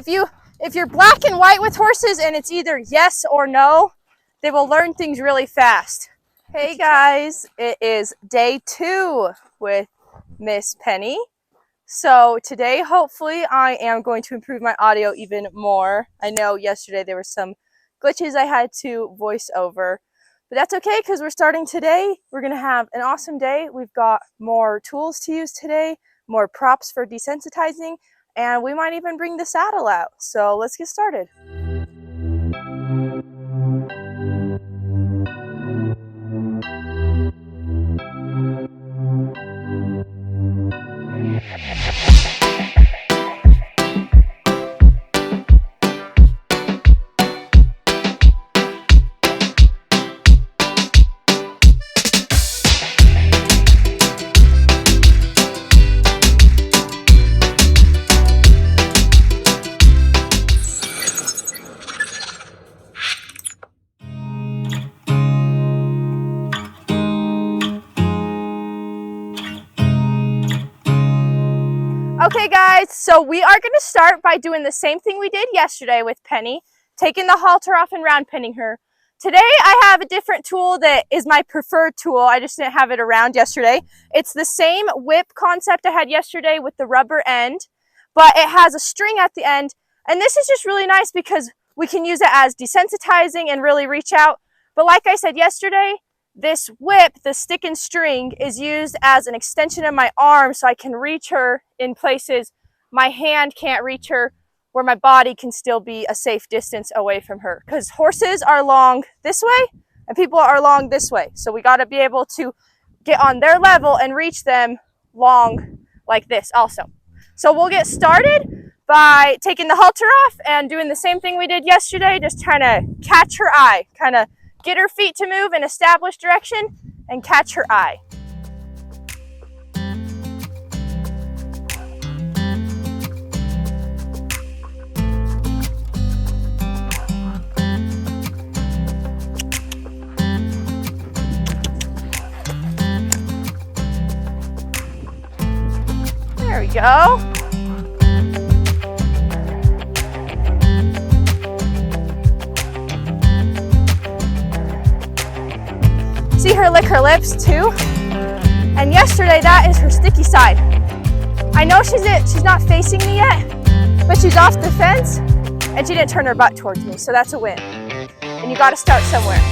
If you're black and white with horses and it's either yes or no, they will learn things really fast. Hey guys, it is day 2 with Miss Penny. So today, hopefully, I am going to improve my audio even more. I know yesterday there were some glitches I had to voice over, but that's okay because we're starting today. We're going to have an awesome day. We've got more tools to use today, more props for desensitizing, and we might even bring the saddle out. So let's get started. Okay guys, so we are going to start by doing the same thing we did yesterday with Penny, taking the halter off and round pinning her. Today I have a different tool that is my preferred tool. I just didn't have it around yesterday. It's the same whip concept I had yesterday with the rubber end, but it has a string at the end. And this is just really nice because we can use it as desensitizing and really reach out. But like I said yesterday, this whip, the stick and string, is used as an extension of my arm so I can reach her in places my hand can't reach her, where my body can still be a safe distance away from her. Because horses are long this way and people are long this way. So we got to be able to get on their level and reach them long like this also. So we'll get started by taking the halter off and doing the same thing we did yesterday, just trying to catch her eye, kind of get her feet to move in established direction and catch her eye. There we go. See her lick her lips too. And yesterday, that is her sticky side. I know she's not facing me yet, but she's off the fence and she didn't turn her butt towards me, so that's a win. And you got to start somewhere.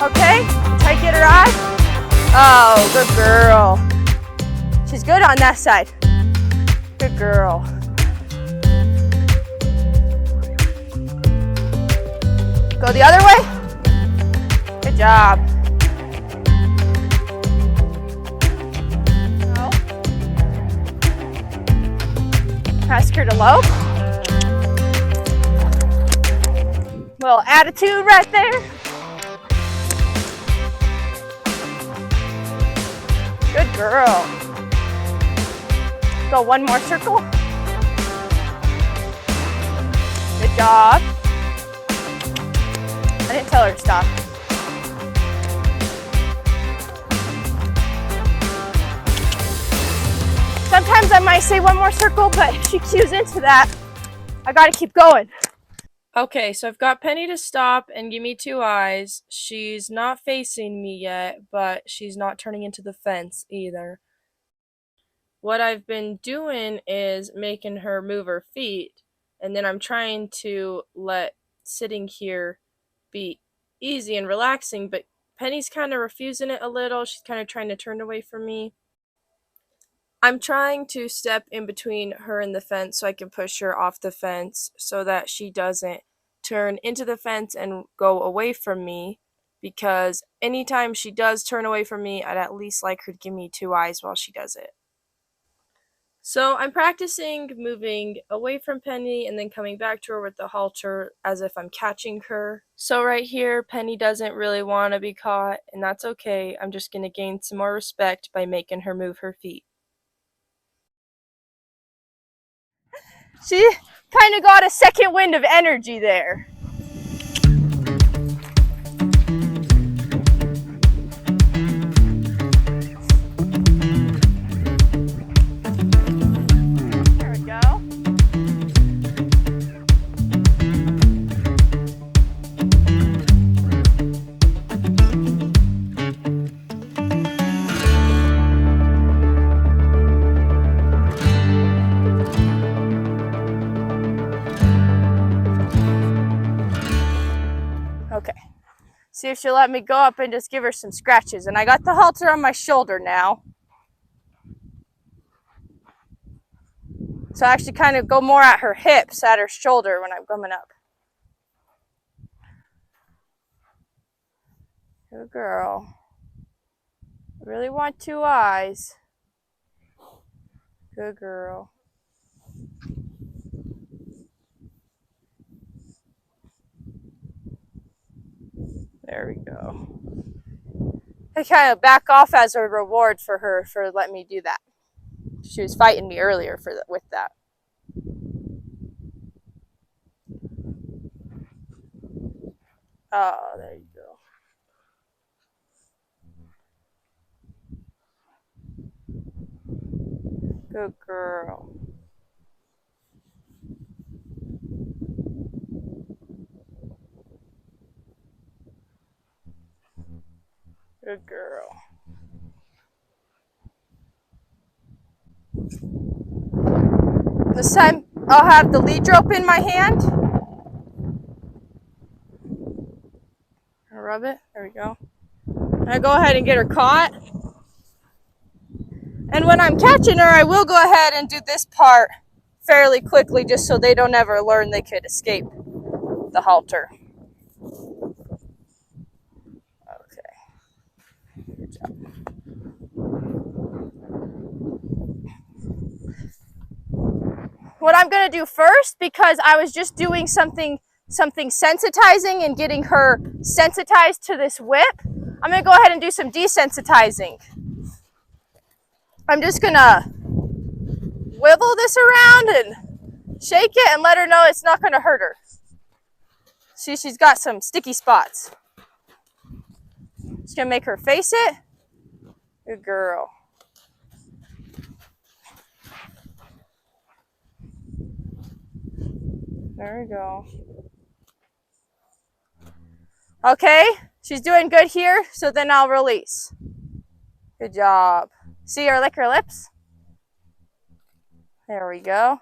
Okay, try to get her eye. Oh, good girl. She's good on that side. Good girl. Go the other way. Good job. Ask her to low. Little attitude right there. Good girl. Go one more circle. Good job. I didn't tell her to stop. Sometimes I might say one more circle, but if she cues into that, I gotta keep going. Okay, so I've got Penny to stop and give me 2 eyes. She's not facing me yet, but she's not turning into the fence either. What I've been doing is making her move her feet, and then I'm trying to let sitting here be easy and relaxing, but Penny's kind of refusing it a little. She's kind of trying to turn away from me. I'm trying to step in between her and the fence so I can push her off the fence so that she doesn't turn into the fence and go away from me, because anytime she does turn away from me, I'd at least like her to give me 2 eyes while she does it. So I'm practicing moving away from Penny and then coming back to her with the halter as if I'm catching her. So right here, Penny doesn't really want to be caught, and that's okay. I'm just going to gain some more respect by making her move her feet. She kind of got a second wind of energy there. There we go. Okay. See if she'll let me go up and just give her some scratches. And I got the halter on my shoulder now. So I actually kind of go more at her hips, at her shoulder when I'm coming up. Good girl. I really want 2 eyes. Good girl. There we go. I kind of back off as a reward for her for letting me do that. She was fighting me earlier with that. Oh, there you go. Good girl. Good girl. This time I'll have the lead rope in my hand. I'll rub it. There we go. I go ahead and get her caught. And when I'm catching her, I will go ahead and do this part fairly quickly just so they don't ever learn they could escape the halter. Okay. Good job. What I'm going to do first, because I was just doing something sensitizing and getting her sensitized to this whip, I'm going to go ahead and do some desensitizing. I'm just going to wiggle this around and shake it and let her know it's not going to hurt her. See, she's got some sticky spots. Just going to make her face it. Good girl. There we go. Okay, she's doing good here, so then I'll release. Good job. See her lick her lips? There we go.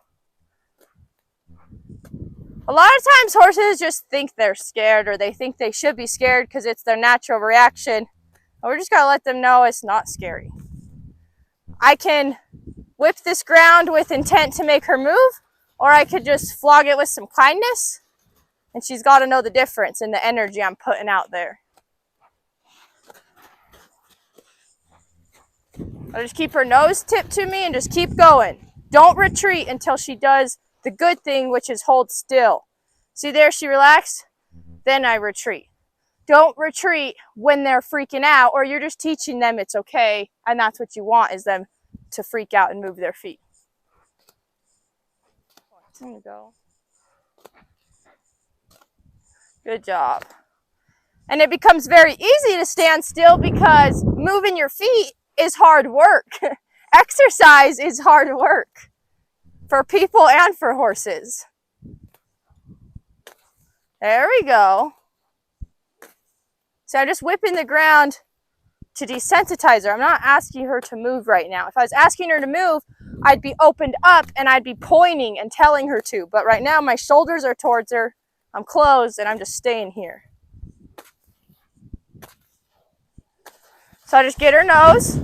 A lot of times horses just think they're scared, or they think they should be scared because it's their natural reaction. And we're just going to let them know it's not scary. I can whip this ground with intent to make her move, or I could just flog it with some kindness. And she's got to know the difference in the energy I'm putting out there. I'll just keep her nose tipped to me and just keep going. Don't retreat until she does the good thing, which is hold still. See there, she relaxed? Then I retreat. Don't retreat when they're freaking out, or you're just teaching them it's okay, and that's what you want, is them to freak out and move their feet. There you go. Good job. And it becomes very easy to stand still because moving your feet is hard work. Exercise is hard work for people and for horses. There we go. So I'm just whipping the ground to desensitize her. I'm not asking her to move right now. If I was asking her to move, I'd be opened up and I'd be pointing and telling her to. But right now my shoulders are towards her. I'm closed and I'm just staying here. So I just get her nose.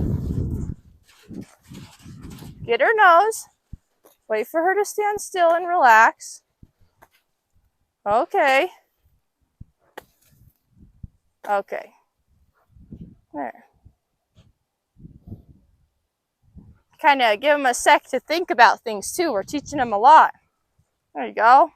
Get her nose. Wait for her to stand still and relax. Okay. Okay. There. Kind of give them a sec to think about things too. We're teaching them a lot. There you go.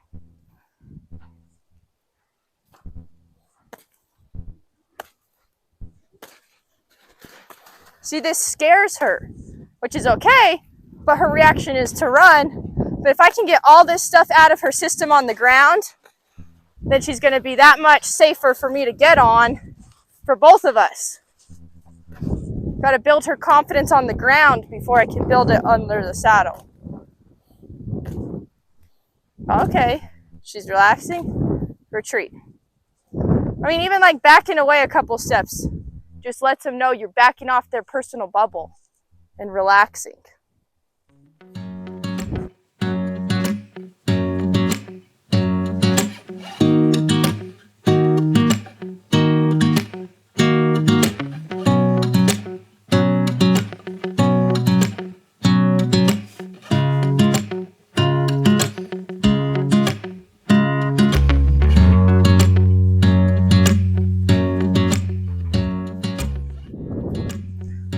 See, this scares her, which is okay, but her reaction is to run. But if I can get all this stuff out of her system on the ground, then she's going to be that much safer for me to get on for both of us. Got to build her confidence on the ground before I can build it under the saddle. Okay, she's relaxing. Retreat. I mean, even like backing away a couple steps just lets them know you're backing off their personal bubble and relaxing.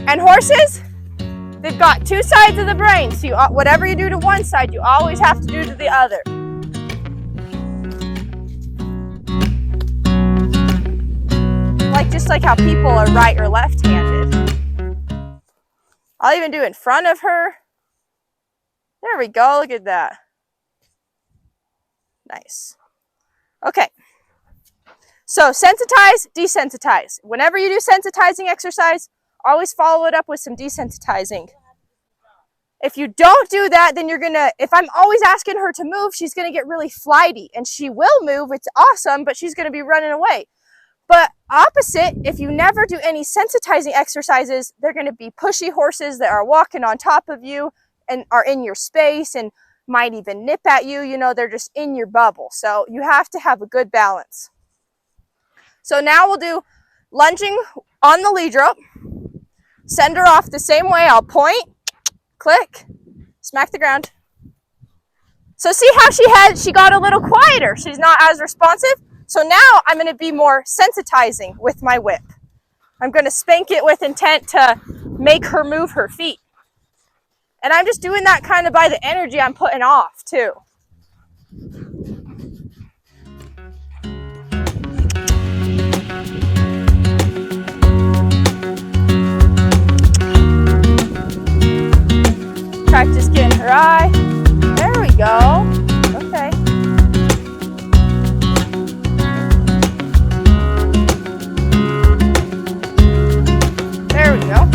And horses, they've got two sides of the brain, so whatever you do to one side, you always have to do to the other. Just like how people are right or left-handed. I'll even do in front of her. There we go, look at that. Nice. Okay. So sensitize, desensitize. Whenever you do sensitizing exercise, always follow it up with some desensitizing. If you don't do that, then you're gonna, if I'm always asking her to move, she's gonna get really flighty, and she will move, it's awesome, but she's gonna be running away. But opposite, if you never do any sensitizing exercises, they're gonna be pushy horses that are walking on top of you and are in your space and might even nip at you, you know, they're just in your bubble. So you have to have a good balance. So now we'll do lunging on the lead rope. Send her off the same way. I'll point, click, smack the ground. So see how she got a little quieter. She's not as responsive. So now I'm going to be more sensitizing with my whip. I'm going to spank it with intent to make her move her feet. And I'm just doing that kind of by the energy I'm putting off too. Practice getting her eye. There we go. Okay. There we go.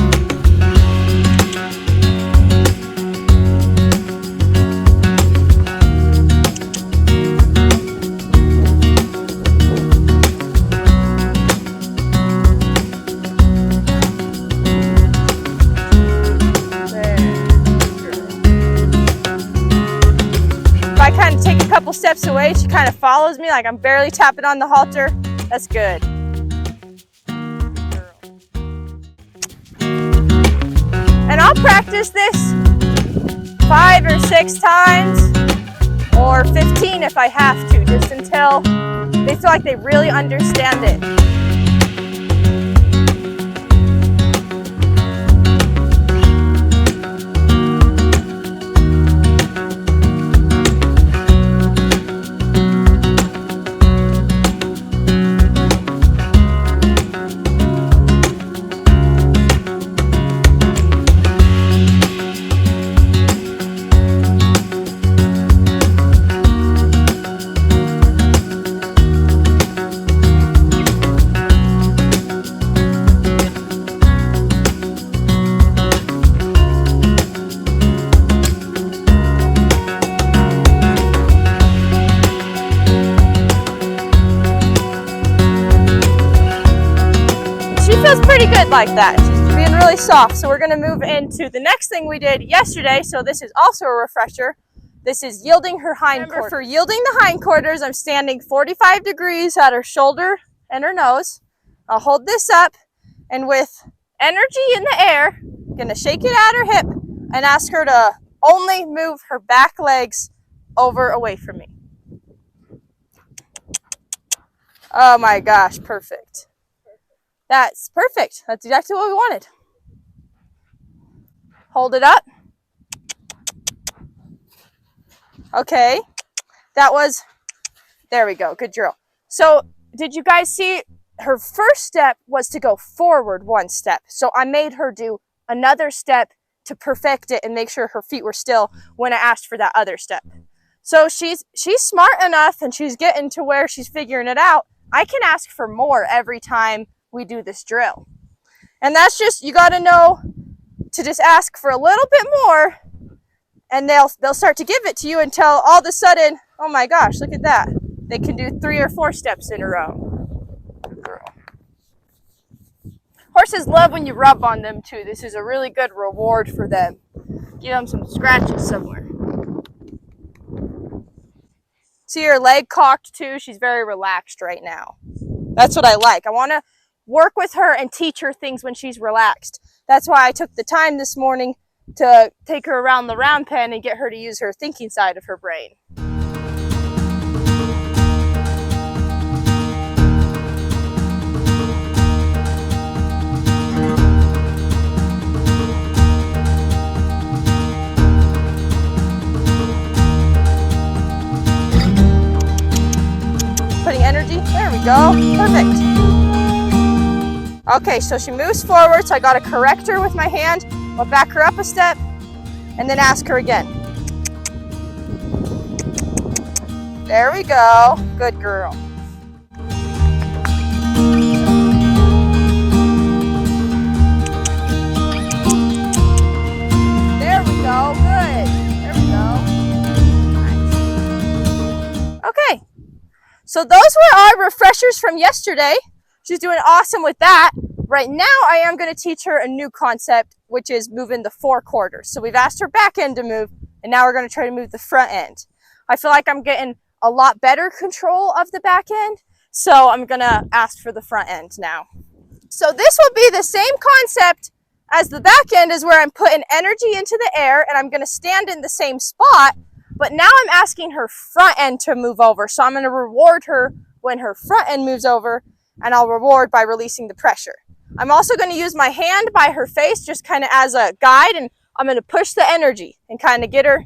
Steps away, she kind of follows me like I'm barely tapping on the halter. That's good. And I'll practice this 5 or 6 times or 15 if I have to, just until they feel like they really understand it. Pretty good like that. She's being really soft. So we're going to move into the next thing we did yesterday. So this is also a refresher. This is yielding her hindquarters. For yielding the hindquarters, I'm standing 45 degrees at her shoulder and her nose. I'll hold this up, and with energy in the air, I'm going to shake it at her hip and ask her to only move her back legs over away from me. Oh my gosh, perfect. That's perfect. That's exactly what we wanted. Hold it up. Okay, that was, there we go, good drill. So did you guys see her first step was to go forward one step. So I made her do another step to perfect it and make sure her feet were still when I asked for that other step. So she's smart enough and she's getting to where she's figuring it out. I can ask for more every time we do this drill. And that's just, you got to know to just ask for a little bit more, and they'll start to give it to you until all of a sudden, oh my gosh, look at that. They can do 3 or 4 steps in a row. Girl. Horses love when you rub on them too. This is a really good reward for them. Give them some scratches somewhere. See her leg cocked too. She's very relaxed right now. That's what I like. I want to work with her and teach her things when she's relaxed. That's why I took the time this morning to take her around the round pen and get her to use her thinking side of her brain. Putting energy, there we go, perfect. Okay, so she moves forward, so I got to correct her with my hand. I'll back her up a step and then ask her again. There we go, good girl. There we go, good. There we go. Nice. Okay, so those were our refreshers from yesterday. She's doing awesome with that. Right now, I am going to teach her a new concept, which is moving the 4 quarters. So we've asked her back end to move, and now we're going to try to move the front end. I feel like I'm getting a lot better control of the back end, so I'm going to ask for the front end now. So this will be the same concept as the back end, is where I'm putting energy into the air, and I'm going to stand in the same spot, but now I'm asking her front end to move over. So I'm going to reward her when her front end moves over, and I'll reward by releasing the pressure. I'm also going to use my hand by her face just kind of as a guide, and I'm going to push the energy and kind of get her.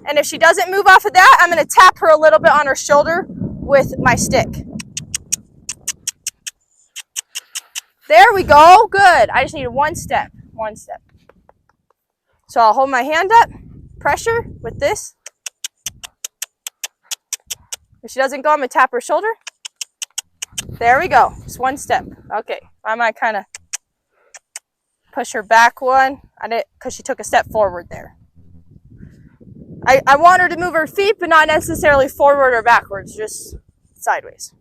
And if she doesn't move off of that, I'm going to tap her a little bit on her shoulder with my stick. There we go, good. I just need one step. So I'll hold my hand up, pressure with this. If she doesn't go, I'm going to tap her shoulder. There we go, just one step. Okay, I might kind of push her back one. I did, because she took a step forward there. I want her to move her feet, but not necessarily forward or backwards, just sideways.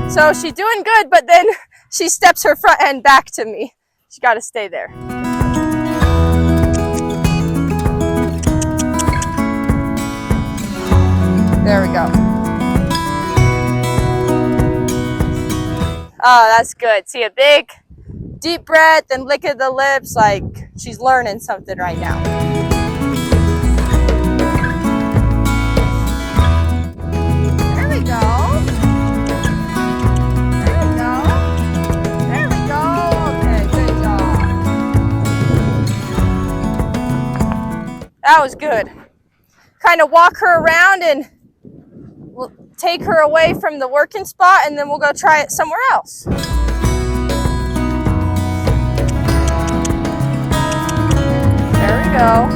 So she's doing good, but then she steps her front end back to me. She got to stay there. There we go. Oh, that's good. See, a big, deep breath and lick of the lips, like she's learning something right now. There we go. There we go. There we go. Okay, good job. That was good. Kind of walk her around and we'll take her away from the working spot, and then we'll go try it somewhere else. There we go.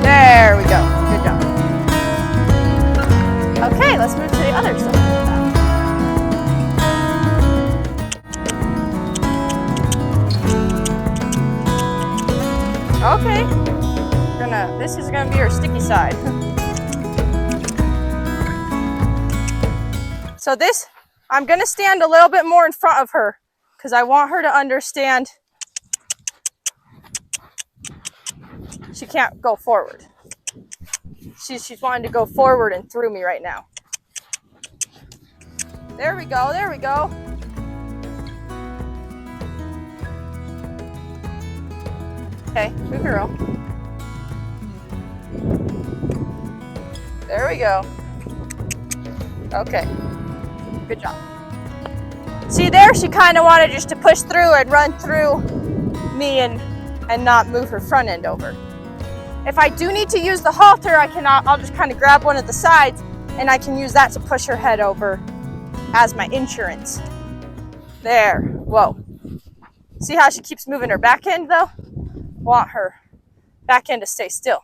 There we go. Good job. Okay, let's move to the other side. Okay. This is gonna be her sticky side. So this, I'm gonna stand a little bit more in front of her because I want her to understand she can't go forward. She's wanting to go forward and through me right now. There we go, there we go. Okay, good girl. There we go. Okay, good job. See there, she kind of wanted just to push through and run through me and not move her front end over. If I do need to use the halter, I'll just kind of grab one of the sides and I can use that to push her head over as my insurance. There, whoa. See how she keeps moving her back end though? Want her back end to stay still.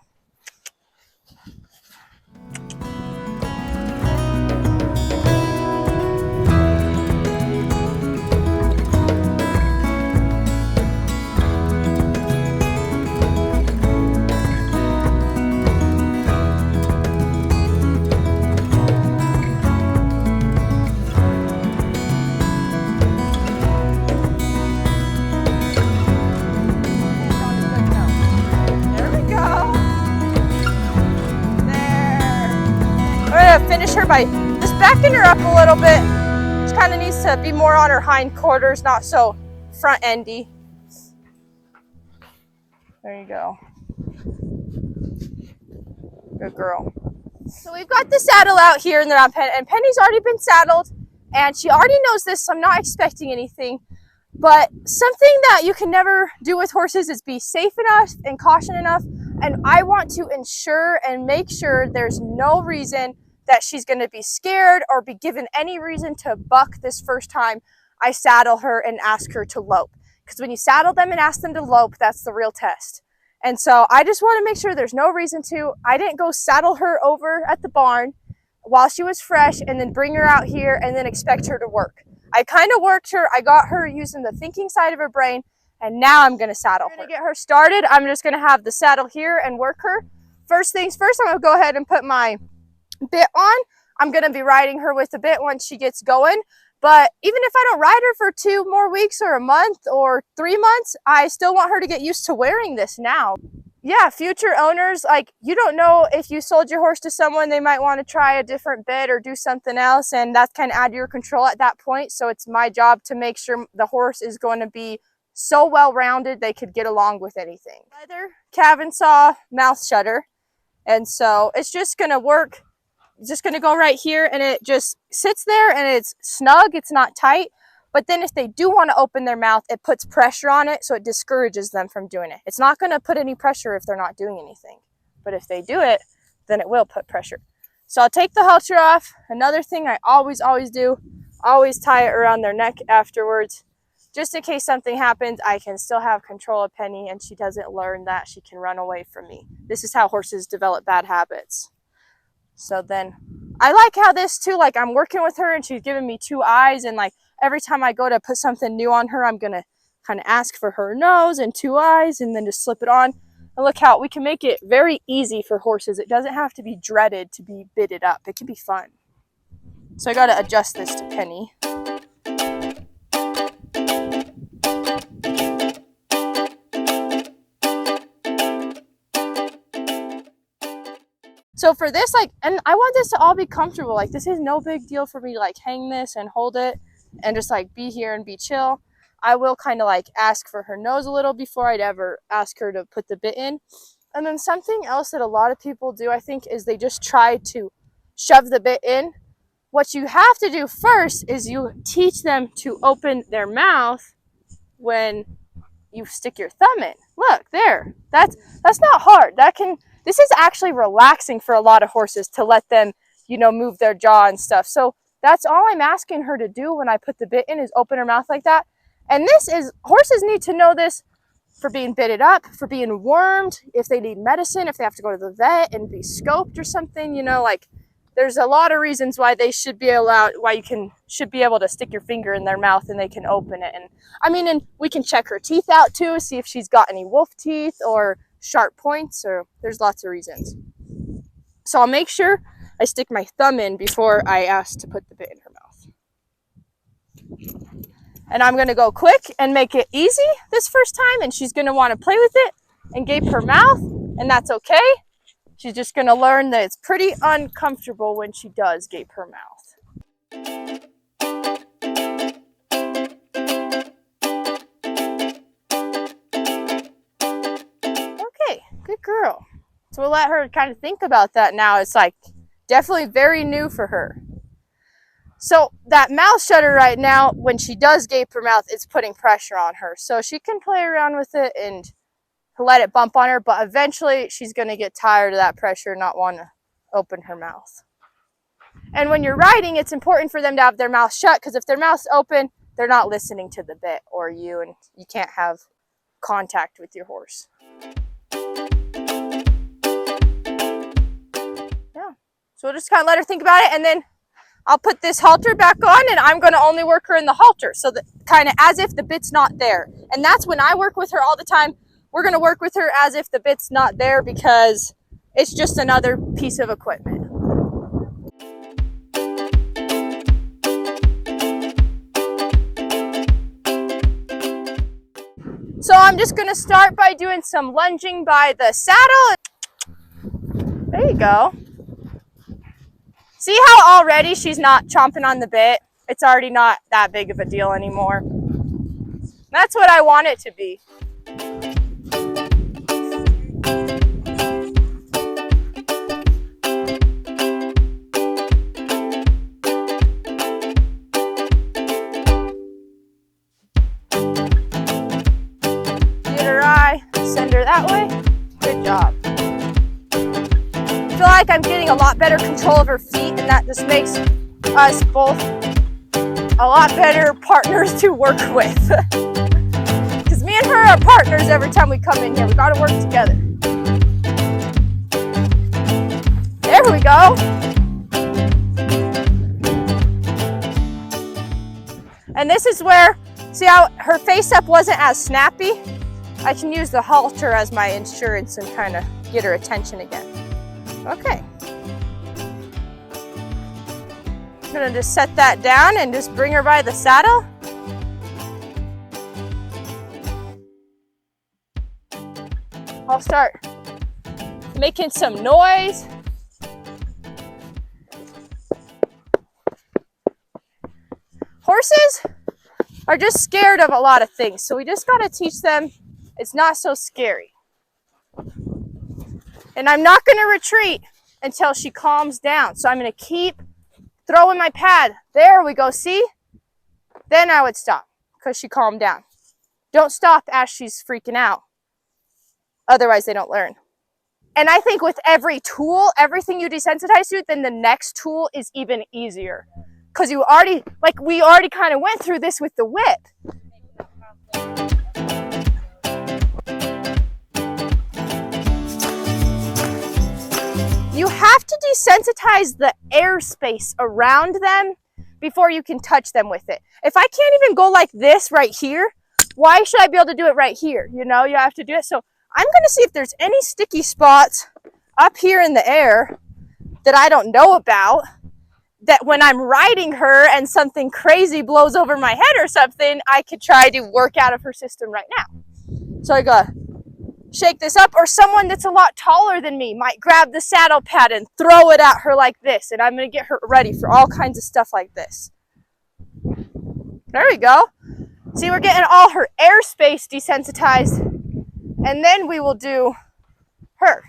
Finish her by just backing her up a little bit. She kind of needs to be more on her hindquarters, not so front endy. There you go. Good girl. So we've got the saddle out here in the round pen, and Penny's already been saddled, and she already knows this, so I'm not expecting anything. But something that you can never do with horses is be safe enough and caution enough, and I want to ensure and make sure there's no reason that she's going to be scared or be given any reason to buck this first time I saddle her and ask her to lope. Because when you saddle them and ask them to lope, that's the real test. And so I just want to make sure there's no reason to. I didn't go saddle her over at the barn while she was fresh and then bring her out here and then expect her to work. I kind of worked her. I got her using the thinking side of her brain, and now I'm going to saddle her. To get her started, I'm just going to have the saddle here and work her. First things first, I'm going to go ahead and put my bit on. I'm going to be riding her with the bit once she gets going. But even if I don't ride her for 2 more weeks or a month or 3 months, I still want her to get used to wearing this now. Yeah, future owners, like, you don't know if you sold your horse to someone, they might want to try a different bit or do something else, and that's kind of out of your control at that point. So it's my job to make sure the horse is going to be so well-rounded they could get along with anything. Leather, calf saw, mouth shutter. And so it's just going to work. It's just going to go right here, and it just sits there and it's snug. It's not tight. But then if they do want to open their mouth, it puts pressure on it, so it discourages them from doing it. It's not going to put any pressure if they're not doing anything. But if they do it, then it will put pressure. So I'll take the halter off. Another thing I always do, always tie it around their neck afterwards. Just in case something happens, I can still have control of Penny, and she doesn't learn that she can run away from me. This is how horses develop bad habits. So then I like how this too, like, I'm working with her and she's giving me 2 eyes, and like every time I go to put something new on her, I'm going to kind of ask for her nose and 2 eyes and then just slip it on. And look how we can make it very easy for horses. It doesn't have to be dreaded to be bitted up. It can be fun. So I got to adjust this to Penny. So for this, like, and I want this to all be comfortable. Like, this is no big deal for me to like hang this and hold it and just like be here and be chill. I will kind of like ask for her nose a little before I'd ever ask her to put the bit in. And then something else that a lot of people do, I think, is they just try to shove the bit in. What you have to do first is you teach them to open their mouth when you stick your thumb in. Look, there. That's not hard. This is actually relaxing for a lot of horses to let them, move their jaw and stuff. So that's all I'm asking her to do when I put the bit in, is open her mouth like that. And horses need to know this for being bitted up, for being wormed, if they need medicine, if they have to go to the vet and be scoped or something, there's a lot of reasons why they should be allowed, should be able to stick your finger in their mouth and they can open it. And we can check her teeth out too, see if she's got any wolf teeth or sharp points, or there's lots of reasons. So I'll make sure I stick my thumb in before I ask to put the bit in her mouth. And I'm going to go quick and make it easy this first time, and she's going to want to play with it and gape her mouth, and that's okay. She's just going to learn that it's pretty uncomfortable when she does gape her mouth. Okay, good girl. So we'll let her kind of think about that now. It's like definitely very new for her. So that mouth shutter right now, when she does gape her mouth, it's putting pressure on her. So she can play around with it and let it bump on her, but eventually she's going to get tired of that pressure and not want to open her mouth. And when you're riding, it's important for them to have their mouth shut, because if their mouth's open, they're not listening to the bit or you, and you can't have contact with your horse. Yeah. So we'll just kind of let her think about it, and then I'll put this halter back on, and I'm going to only work her in the halter, so that kind of as if the bit's not there. And that's when I work with her all the time. We're going to work with her as if the bit's not there, because it's just another piece of equipment. So I'm just going to start by doing some lunging by the saddle. There you go. See how already she's not chomping on the bit? It's already not that big of a deal anymore. That's what I want it to be. Get her eye, send her that way. Good job. I feel like I'm getting a lot better control of her feet, and that just makes us both a lot better partners to work with. Because me and her are partners every time we come in here. We got to work together. There we go. And this is where, see how her face up wasn't as snappy? I can use the halter as my insurance and kind of get her attention again. Okay. I'm gonna just set that down and just bring her by the saddle. I'll start making some noise. Horses are just scared of a lot of things, so we just gotta teach them it's not so scary. And I'm not gonna retreat until she calms down. So I'm gonna keep throwing my pad. There we go, see? Then I would stop, because she calmed down. Don't stop as she's freaking out. Otherwise they don't learn. And I think with every tool, everything you desensitize to, then the next tool is even easier. Because you already, like we already kind of went through this with the whip. You have to desensitize the airspace around them before you can touch them with it. If I can't even go like this right here, why should I be able to do it right here? You know, you have to do it. So I'm going to see if there's any sticky spots up here in the air that I don't know about, that when I'm riding her and something crazy blows over my head or something, I could try to work out of her system right now. So I go shake this up, or someone that's a lot taller than me might grab the saddle pad and throw it at her like this, and I'm going to get her ready for all kinds of stuff like this. There we go. See, we're getting all her airspace desensitized, and then we will do her.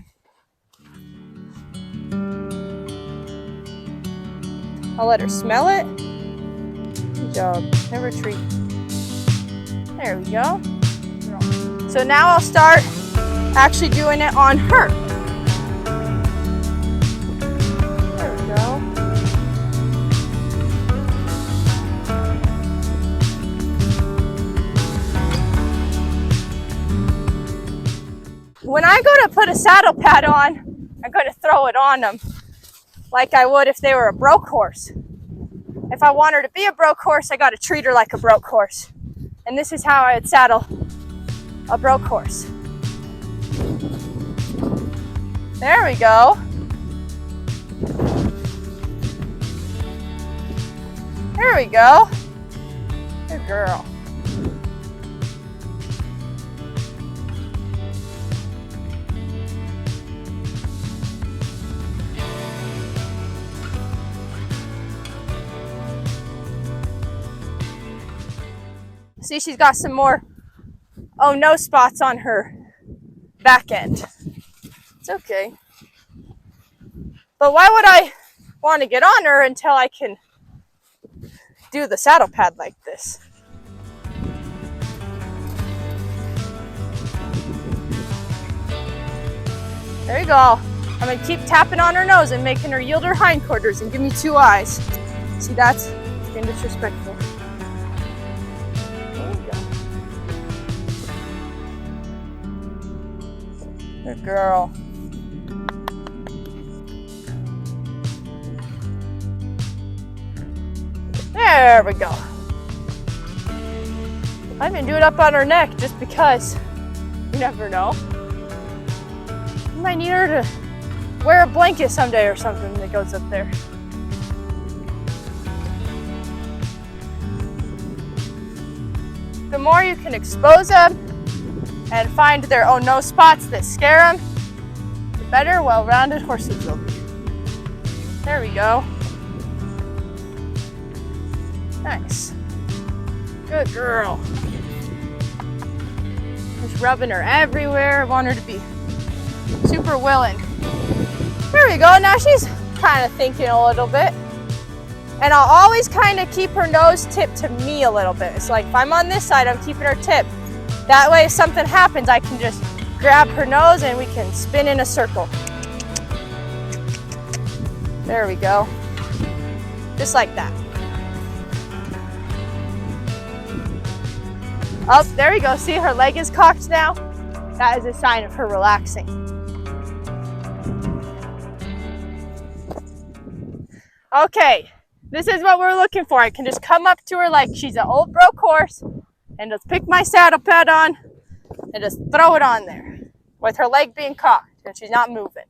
I'll let her smell it. Good job. Never retreat. There we go. So now I'll start actually doing it on her. There we go. When I go to put a saddle pad on, I'm going to throw it on them like I would if they were a broke horse. If I want her to be a broke horse, I got to treat her like a broke horse. And this is how I would saddle a broke horse. There we go. There we go. Good girl. See, she's got some more oh no spots on her back end. It's okay. But why would I want to get on her until I can do the saddle pad like this. There you go. I'm gonna keep tapping on her nose and making her yield her hindquarters and give me 2 eyes. See, that's getting disrespectful. There you go. Good girl. There we go. I even do it up on her neck just because you never know. You might need her to wear a blanket someday or something that goes up there. The more you can expose them and find their own nose spots that scare them, the better well-rounded horses will be. There we go. Nice. Good girl. Just rubbing her everywhere. I want her to be super willing. There we go. Now she's kind of thinking a little bit. And I'll always kind of keep her nose tipped to me a little bit. It's like if I'm on this side, I'm keeping her tipped. That way if something happens, I can just grab her nose and we can spin in a circle. There we go. Just like that. Oh, there we go. See, her leg is cocked now. That is a sign of her relaxing. Okay, this is what we're looking for. I can just come up to her like she's an old broke horse and just pick my saddle pad on and just throw it on there with her leg being cocked and she's not moving.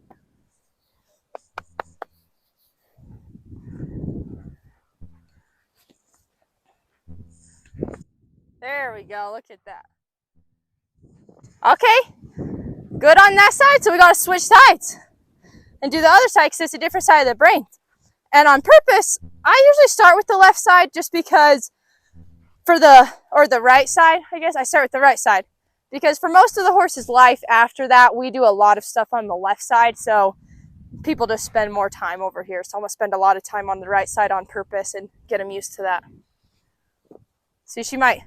There we go, look at that. Okay, good on that side, so we gotta switch sides and do the other side because it's a different side of the brain. And on purpose, I usually start with the left side just because or the right side, I guess. I start with the right side because for most of the horse's life after that, we do a lot of stuff on the left side. So people just spend more time over here. So I'm gonna spend a lot of time on the right side on purpose and get them used to that. See, she might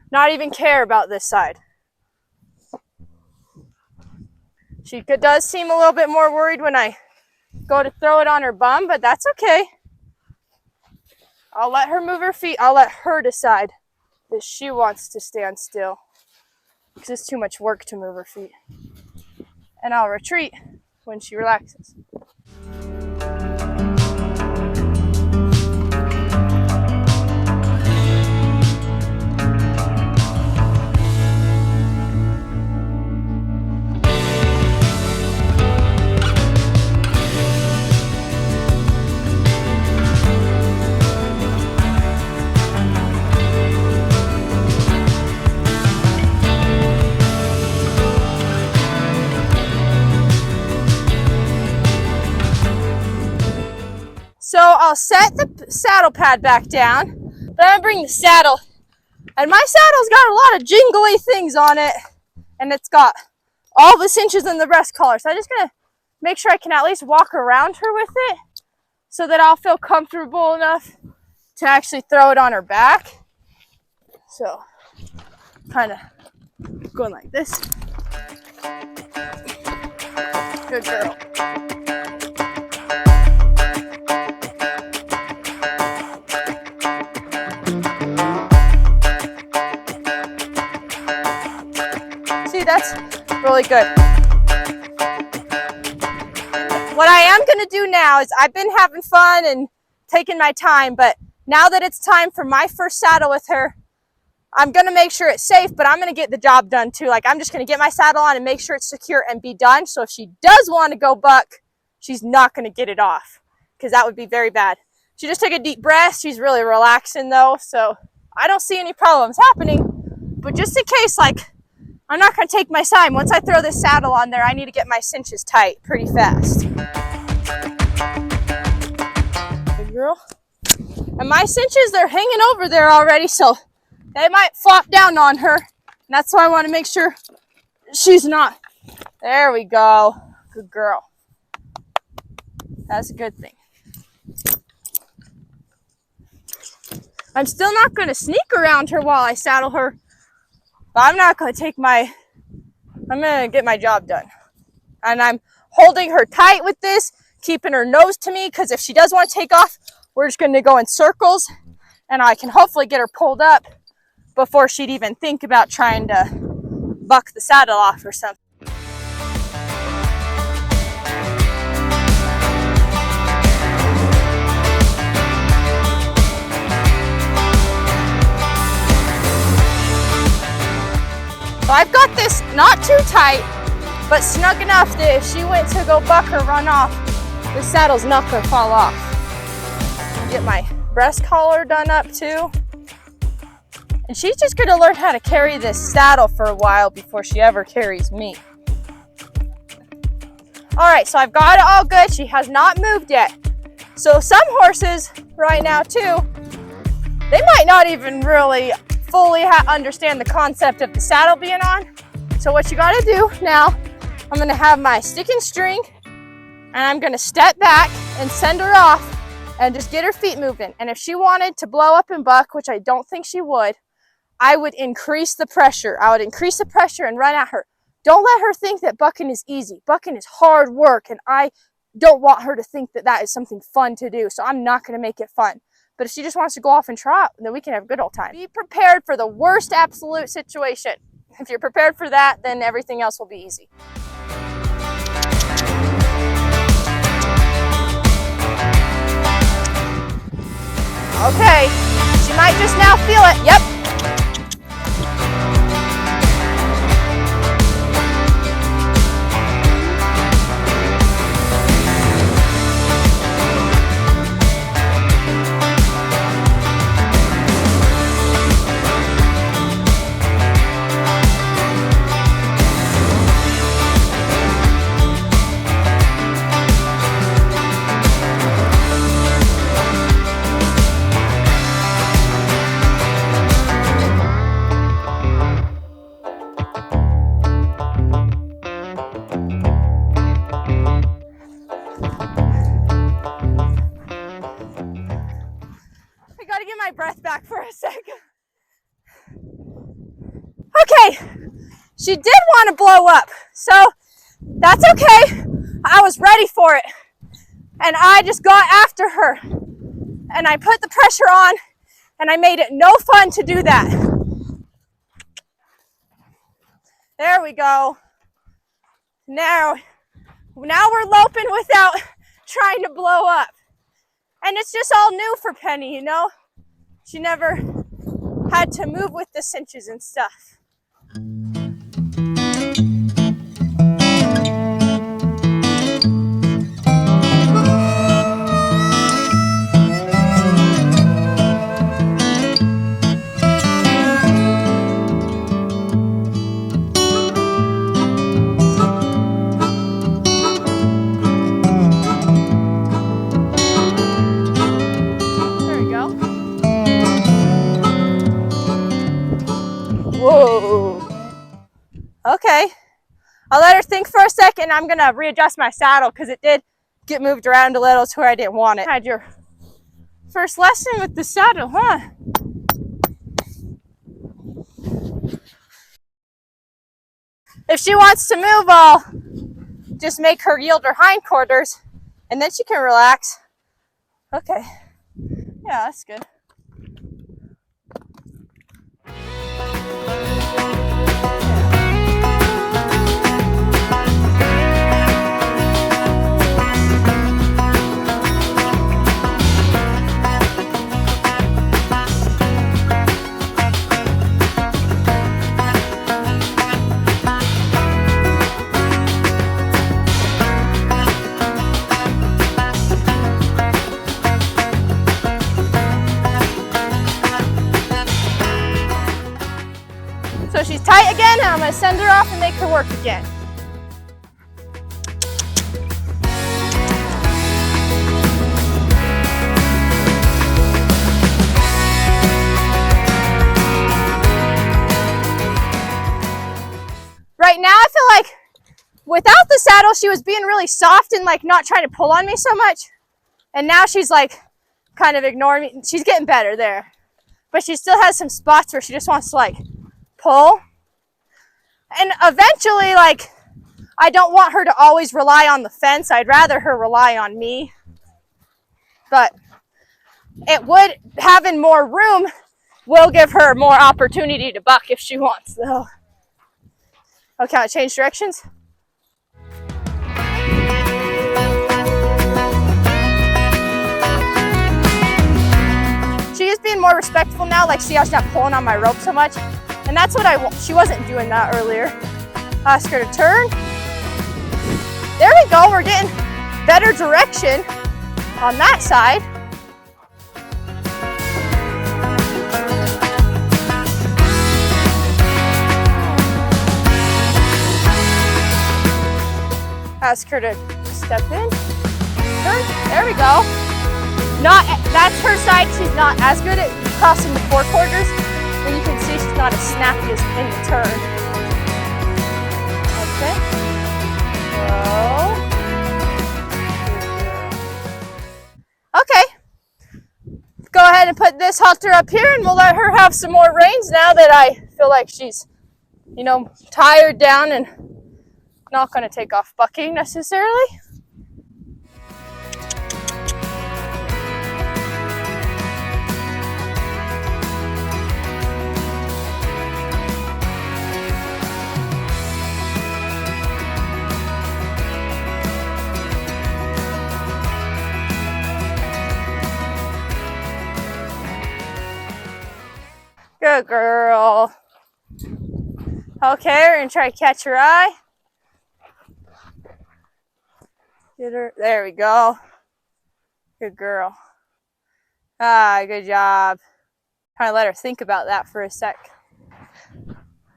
not even care about this side. She does seem a little bit more worried when I go to throw it on her bum, but that's okay. I'll let her move her feet. I'll let her decide that she wants to stand still because it's too much work to move her feet. And I'll retreat when she relaxes. So I'll set the saddle pad back down, but I'm gonna bring the saddle. And my saddle's got a lot of jingly things on it, and it's got all the cinches in the breast collar. So I'm just gonna make sure I can at least walk around her with it so that I'll feel comfortable enough to actually throw it on her back. So kind of going like this. Good girl. That's really good. What I am going to do now is I've been having fun and taking my time, but now that it's time for my first saddle with her, I'm going to make sure it's safe, but I'm going to get the job done too. Like I'm just going to get my saddle on and make sure it's secure and be done. So if she does want to go buck, she's not going to get it off because that would be very bad. She just took a deep breath. She's really relaxing though. So I don't see any problems happening, but just in case, like, I'm not going to take my time. Once I throw this saddle on there, I need to get my cinches tight pretty fast. Good girl. And my cinches, they're hanging over there already, so they might flop down on her. And that's why I want to make sure she's not. There we go. Good girl. That's a good thing. I'm still not going to sneak around her while I saddle her, but I'm not going to I'm going to get my job done. And I'm holding her tight with this, keeping her nose to me, because if she does want to take off, we're just going to go in circles, and I can hopefully get her pulled up before she'd even think about trying to buck the saddle off or something. So I've got this not too tight, but snug enough that if she went to go buck or run off, the saddle's not gonna fall off. Get my breast collar done up too. And she's just gonna learn how to carry this saddle for a while before she ever carries me. All right, so I've got it all good. She has not moved yet. So some horses right now too, they might not even really fully understand the concept of the saddle being on. So what you gotta do now, I'm gonna have my stick and string, and I'm gonna step back and send her off and just get her feet moving. And if she wanted to blow up and buck, which I don't think she would, I would increase the pressure. I would increase the pressure and run at her. Don't let her think that bucking is easy. Bucking is hard work, and I don't want her to think that that is something fun to do. So I'm not gonna make it fun. But if she just wants to go off and trot, then we can have a good old time. Be prepared for the worst absolute situation. If you're prepared for that, then everything else will be easy. Okay, she might just now feel it. Yep. My breath back for a second. Okay, she did want to blow up, so that's okay. I was ready for it, and I just got after her, and I put the pressure on, and I made it no fun to do that. There we go. Now we're loping without trying to blow up, and it's just all new for Penny, you know. She never had to move with the cinches and stuff. Whoa. Okay, I'll let her think for a second. I'm gonna readjust my saddle because it did get moved around a little to where I didn't want it. Had your first lesson with the saddle, huh? If she wants to move, I'll just make her yield her hindquarters, and then she can relax. Okay, yeah, that's good. So she's tight again, and I'm going to send her off and make her work again. Right now I feel like without the saddle she was being really soft and like not trying to pull on me so much. And now she's like kind of ignoring me. She's getting better there. but she still has some spots where she just wants to like pull. And eventually, like, I don't want her to always rely on the fence. I'd rather her rely on me. But it would, having more room will give her more opportunity to buck if she wants, though. Okay, I'll change directions. She is being more respectful now. Like, see how she's not pulling on my rope so much? And that's what I want. She wasn't doing that earlier. Ask her to turn. There we go. We're getting better direction on that side. Ask her to step in. Turn. There we go. That's her side. She's not as good at crossing the forequarters. And you can see she's not as snappy as in the turn. Okay. Whoa. Okay. Go ahead and put this halter up here and we'll let her have some more reins now that I feel like she's, you know, tired down and not going to take off bucking necessarily. Good girl. Okay, we're going to try to catch her eye. Get her. There we go. Good girl. Ah, good job. Trying to let her think about that for a sec.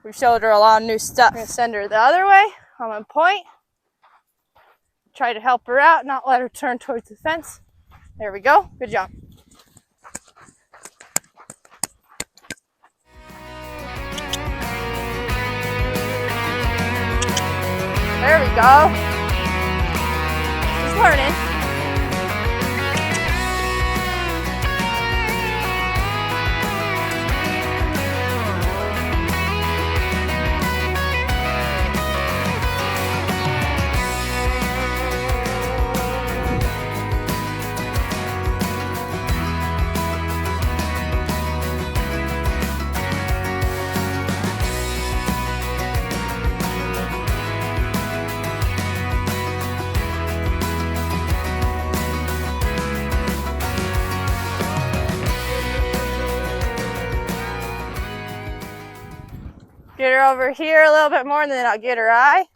We showed her a lot of new stuff. I'm going to send her the other way. I'm on point. Try to help her out, not let her turn towards the fence. There we go. Good job. There we go. She's learning. Get her over here a little bit more, and then I'll get her eye.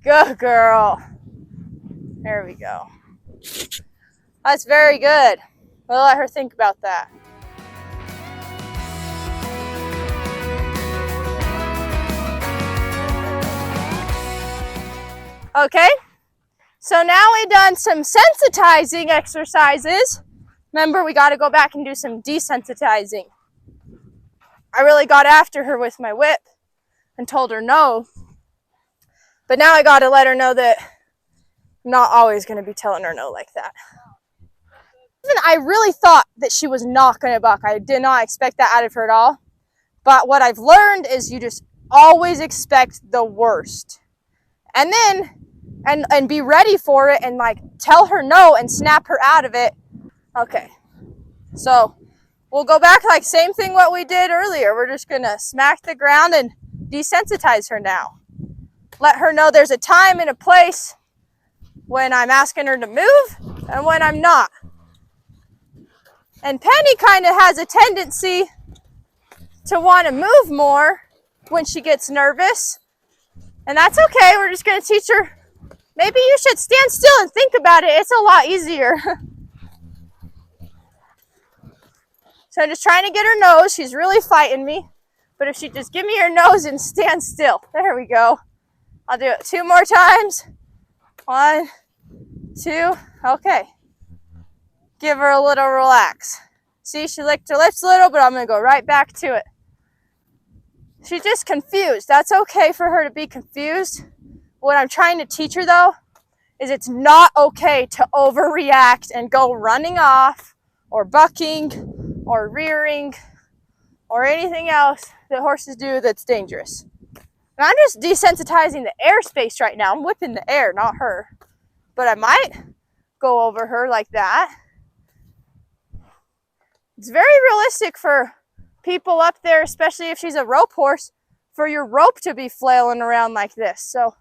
Good girl. There we go. That's very good. We'll let her think about that. Okay, so now we've done some sensitizing exercises. Remember, we got to go back and do some desensitizing. I really got after her with my whip and told her no. But now I got to let her know that I'm not always going to be telling her no like that. Even I really thought that she was not going to buck. I did not expect that out of her at all. But what I've learned is you just always expect the worst. And then, and be ready for it and like tell her no and snap her out of it. Okay, so we'll go back like same thing what we did earlier. We're just gonna smack the ground and desensitize her now. Let her know there's a time and a place when I'm asking her to move and when I'm not. And Penny kind of has a tendency to want to move more when she gets nervous. And that's okay. We're just going to teach her, maybe you should stand still and think about it. It's a lot easier. So I'm just trying to get her nose. She's really fighting me. But if she just give me her nose and stand still. There we go. I'll do it 2 more times. 1, 2. Okay. Give her a little relax. See, she licked her lips a little, but I'm going to go right back to it. She's just confused. That's okay for her to be confused. What I'm trying to teach her, though, is it's not okay to overreact and go running off or bucking or rearing or anything else that horses do that's dangerous. And I'm just desensitizing the airspace right now. I'm whipping the air, not her. But I might go over her like that. It's very realistic for people up there, especially if she's a rope horse, for your rope to be flailing around like this. So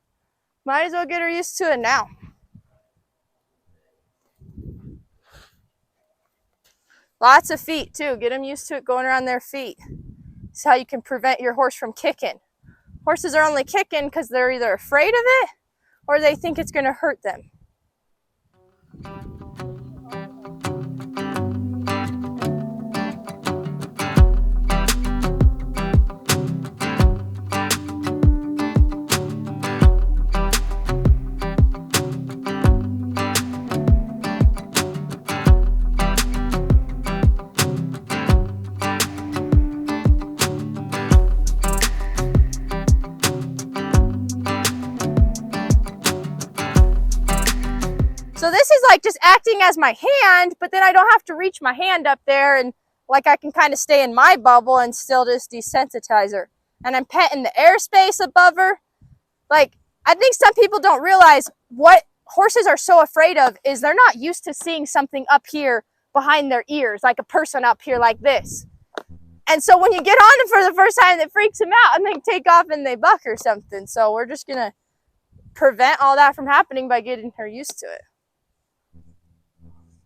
might as well get her used to it now. Lots of feet too. Get them used to it going around their feet. It's how you can prevent your horse from kicking. Horses are only kicking because they're either afraid of it or they think it's going to hurt them. So this is like just acting as my hand, but then I don't have to reach my hand up there, and like I can kind of stay in my bubble and still just desensitize her. And I'm petting the airspace above her. Like, I think some people don't realize what horses are so afraid of is they're not used to seeing something up here behind their ears, like a person up here like this. And so when you get on them for the first time, it freaks them out and they take off and they buck or something. So we're just going to prevent all that from happening by getting her used to it.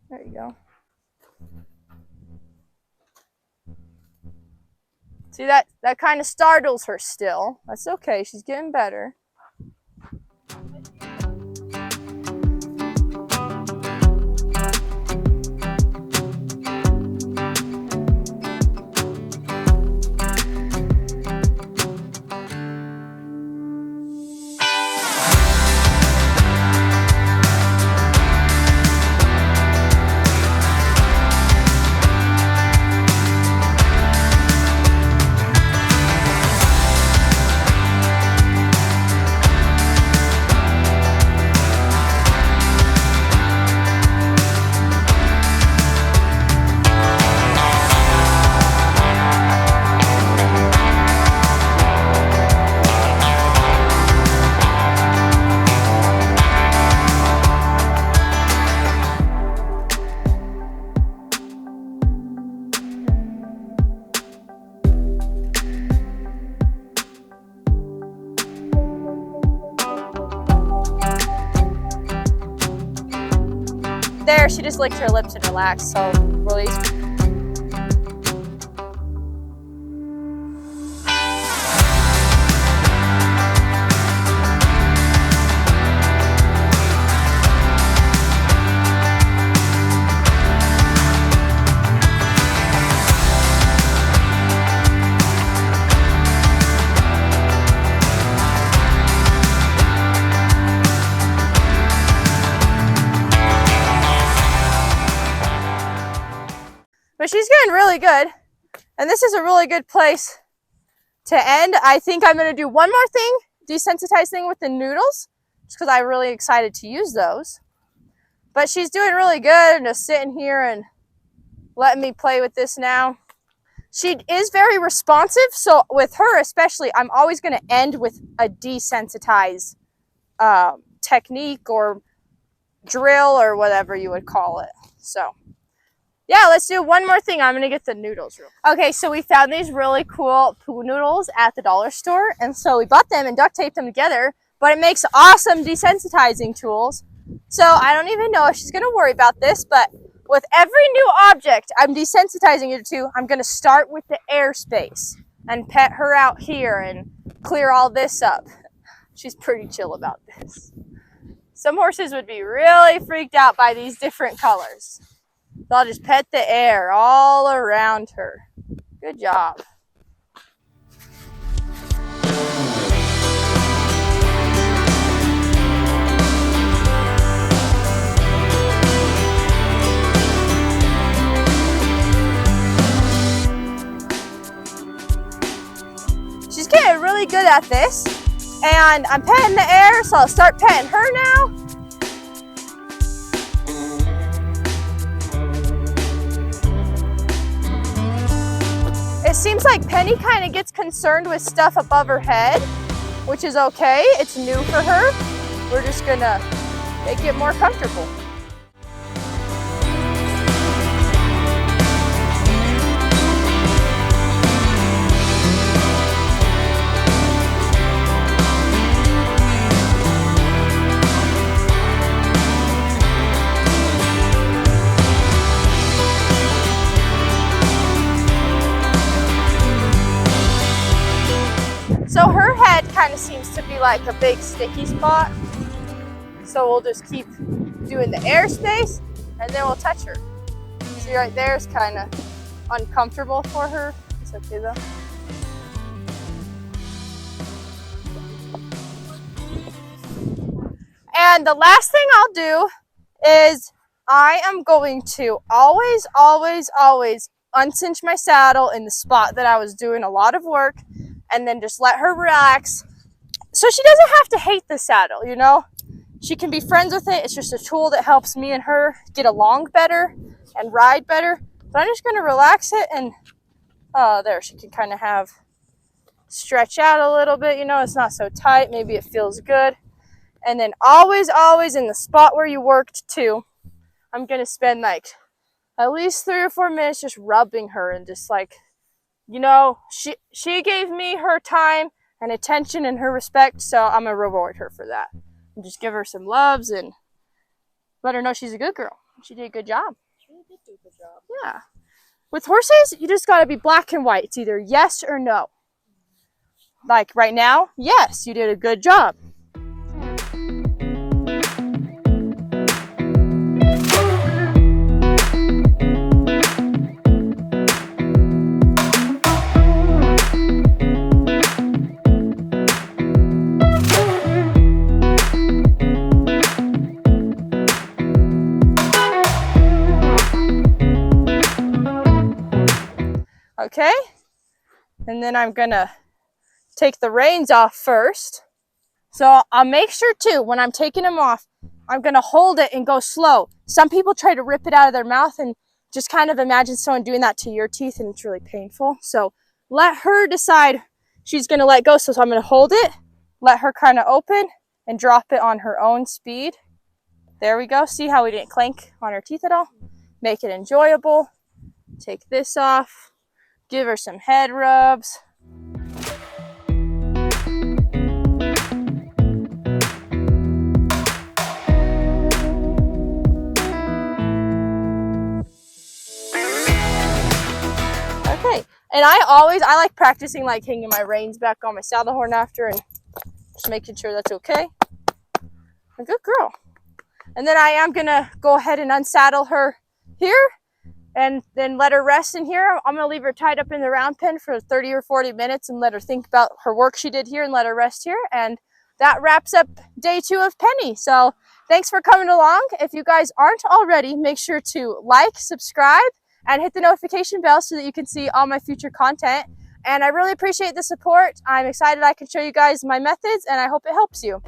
There you go. See, that kind of startles her still. That's okay. She's getting better. There, she just licked her lips and relaxed, so release. But she's getting really good, and this is a really good place to end. I think I'm going to do one more thing, desensitizing with the noodles, just because I'm really excited to use those. But she's doing really good, and just sitting here and letting me play with this now. She is very responsive, so with her especially, I'm always going to end with a desensitize technique or drill or whatever you would call it. So yeah, let's do one more thing. I'm going to get the noodles. Okay, so we found these really cool poo noodles at the dollar store. And so we bought them and duct taped them together. But it makes awesome desensitizing tools. So I don't even know if she's going to worry about this. But with every new object I'm desensitizing her to, I'm going to start with the airspace and pet her out here and clear all this up. She's pretty chill about this. Some horses would be really freaked out by these different colors. So I'll just pet the air all around her. Good job. She's getting really good at this. And I'm petting the air, so I'll start petting her now. It seems like Penny kind of gets concerned with stuff above her head, which is okay. It's new for her. We're just gonna make it more comfortable. So her head kind of seems to be like a big sticky spot. So we'll just keep doing the airspace and then we'll touch her. See right there is kind of uncomfortable for her. It's okay though. And the last thing I'll do is I am going to always uncinch my saddle in the spot that I was doing a lot of work, and then just let her relax so she doesn't have to hate the saddle, you know? She can be friends with it. It's just a tool that helps me and her get along better and ride better. But I'm just going to relax it, and there, she can kind of have stretch out a little bit, you know? It's not so tight. Maybe it feels good. And then always in the spot where you worked too, I'm going to spend like at least 3 or 4 minutes just rubbing her and just like, you know, she gave me her time and attention and her respect, so I'm going to reward her for that. And just give her some loves and let her know she's a good girl. She did a good job. She really did do a good job. Yeah. With horses, you just got to be black and white. It's either yes or no. Like right now, yes, you did a good job. Okay, and then I'm gonna take the reins off first. So I'll make sure too, when I'm taking them off, I'm gonna hold it and go slow. Some people try to rip it out of their mouth, and just kind of imagine someone doing that to your teeth, and it's really painful. So let her decide she's gonna let go. So I'm gonna hold it, let her kind of open and drop it on her own speed. There we go. See how we didn't clank on her teeth at all? Make it enjoyable. Take this off. Give her some head rubs. Okay, and I like practicing like hanging my reins back on my saddle horn after and just making sure that's okay. A good girl. And then I am gonna go ahead and unsaddle her here and then let her rest in here. I'm gonna leave her tied up in the round pen for 30 or 40 minutes and let her think about her work she did here and let her rest here. And that wraps up day 2 of Penny. So thanks for coming along. If you guys aren't already, make sure to like, subscribe, and hit the notification bell so that you can see all my future content. And I really appreciate the support. I'm excited I can show you guys my methods, and I hope it helps you.